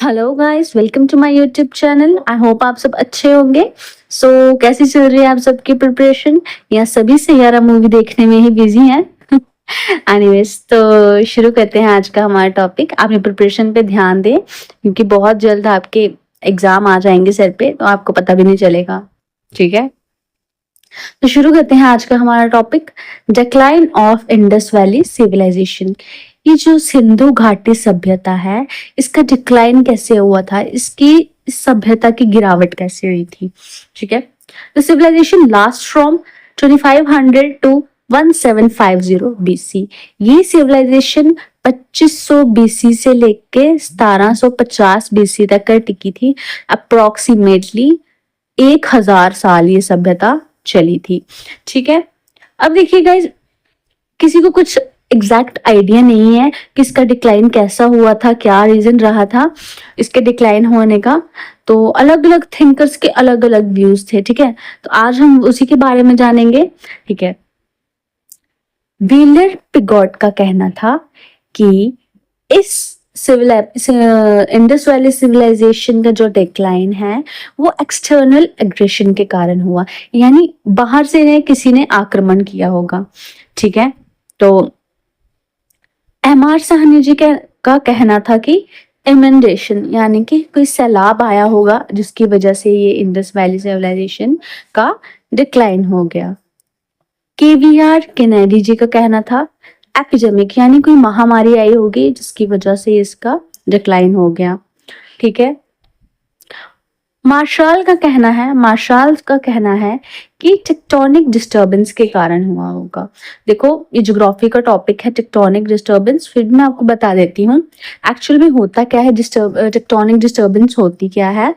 Hello guys, welcome to my YouTube channel. I hope आप सब अच्छे होंगे। कैसी चल रही है आप सबकी प्रिपरेशन? या सभी सैयारा मूवी देखने में ही बिजी हैं? एनीवेज, तो शुरू करते हैं आज का हमारा टॉपिक। आप ये प्रिपरेशन पे ध्यान दें क्योंकि बहुत जल्द आपके एग्जाम आ जाएंगे सर पे, तो आपको पता भी नहीं चलेगा। ठीक है, तो शुरू करते हैं आज का हमारा topic, decline of Indus valley civilisation. ये जो सिंधु घाटी सभ्यता है, इसका डिक्लाइन कैसे हुआ था, इसकी इस सभ्यता की गिरावट कैसे हुई थी। ठीक है, the civilisation last from 2500 to 1750 BC. ये सिविलाइजेशन 2500 बीसी से लेके 1750 बीसी तक कर टिकी थी। अप्रोक्सीमेटली 1000 साल ये सभ्यता चली थी। ठीक है, अब देखिए गाइज, किसी को कुछ एग्जैक्ट आइडिया नहीं है कि इसका डिक्लाइन कैसा हुआ था, क्या रीजन रहा था इसके डिक्लाइन होने का। तो अलग अलग थिंकर्स के अलग अलग व्यूज थे। ठीक है, तो आज हम उसी के बारे में जानेंगे। ठीक है, व्हीलर पिगॉट का कहना था कि इस इंडस वैली सिविलाइजेशन का जो डिक्लाइन है वो एक्सटर्नल एग्रेशन के कारण हुआ, यानी बाहर से ने किसी ने आक्रमण किया होगा। ठीक है, तो एम आर साहनी जी का कहना था कि इमेंडेशन, यानी कि कोई सैलाब आया होगा जिसकी वजह से ये इंडस वैली सिविलाइजेशन का डिक्लाइन हो गया। केवीआर केनेडी जी का कहना था एपिडेमिक, यानी कोई महामारी आई होगी जिसकी वजह से इसका डिक्लाइन हो गया। ठीक है, मार्शल का कहना है कि टेक्टोनिक डिस्टर्बेंस के कारण हुआ होगा। देखो, ये ज्योग्राफी का टॉपिक है टेक्टोनिक डिस्टर्बेंस, फिर मैं आपको बता देती हूँ एक्चुअल में होता क्या है। टेक्टोनिक डिस्टर्बेंस होती क्या है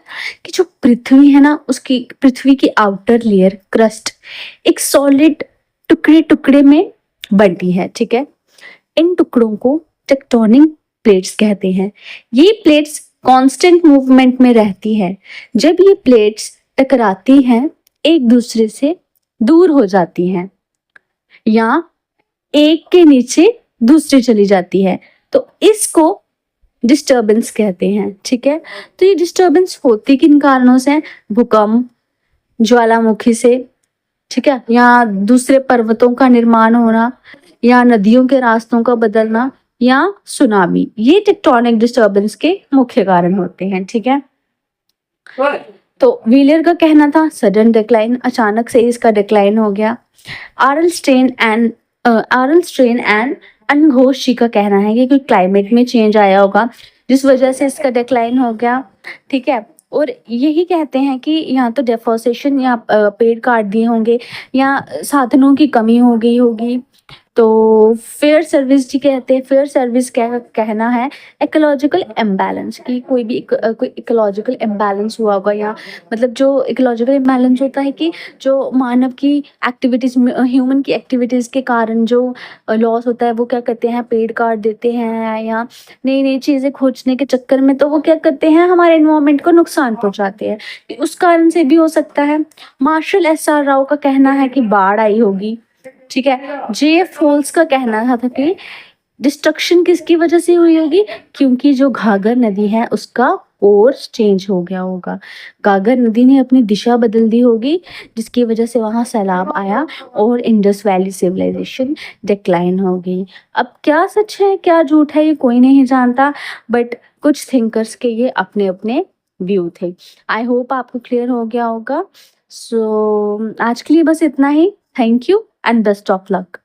कि जो पृथ्वी है ना, उसकी पृथ्वी की आउटर लेयर क्रस्ट एक सॉलिड टुकड़े टुकड़े में बनती है। ठीक है, इन टुकड़ों को टेक्टोनिक प्लेट्स कहते हैं। ये प्लेट्स कांस्टेंट मूवमेंट में रहती है। जब ये प्लेट्स टकराती हैं, एक दूसरे से दूर हो जाती हैं या एक के नीचे दूसरी चली जाती है, तो इसको डिस्टरबेंस कहते हैं। ठीक है, तो ये डिस्टरबेंस होती किन कारणों से? भूकंप, ज्वालामुखी से, ठीक है, या दूसरे पर्वतों का निर्माण होना, या नदियों के रास्तों का बदलना, या सुनामी। ये टेक्टोनिक डिस्टरबेंस के मुख्य कारण होते हैं। ठीक है, तो व्हीलर का कहना था सडन डिक्लाइन, अचानक से इसका डिक्लाइन हो गया। आरल स्ट्रेन एंड अनघोष जी का कहना है कि कोई क्लाइमेट में चेंज आया होगा जिस वजह से इसका डिक्लाइन हो गया। ठीक है, और यही कहते हैं कि यहाँ तो डेफोरेस्टेशन या पेड़ काट दिए होंगे या साधनों की कमी हो गई होगी। तो फेयर सर्विस जी कहते हैं, फेयर सर्विस कहना है इकोलॉजिकल इम्बैलेंस, की कोई इकोलॉजिकल इम्बैलेंस हुआ होगा, या मतलब जो इकोलॉजिकल इम्बैलेंस होता है कि जो मानव की एक्टिविटीज, ह्यूमन की एक्टिविटीज के कारण जो लॉस होता है, वो क्या करते हैं, पेड़ काट देते हैं या नई नई चीजें खोजने के चक्कर में तो वो क्या करते हैं, हमारे एनवायरमेंट को नुकसान पहुंचाते हैं। उस कारण से भी हो सकता है। मार्शल एस आर राव का कहना है कि बाढ़ आई होगी। ठीक है, जे एफ होल्स का कहना था कि डिस्ट्रक्शन किसकी वजह से हुई होगी, क्योंकि जो घाघर नदी है उसका कोर्स चेंज हो गया होगा। घाघर नदी ने अपनी दिशा बदल दी होगी जिसकी वजह से वहां सैलाब आया और इंडस वैली सिविलाइजेशन डिक्लाइन हो गई। अब क्या सच है क्या झूठ है ये कोई नहीं जानता, बट कुछ थिंकर्स के ये अपने अपने व्यू थे। आई होप आपको क्लियर हो गया होगा। आज के लिए बस इतना ही। Thank you and best of luck.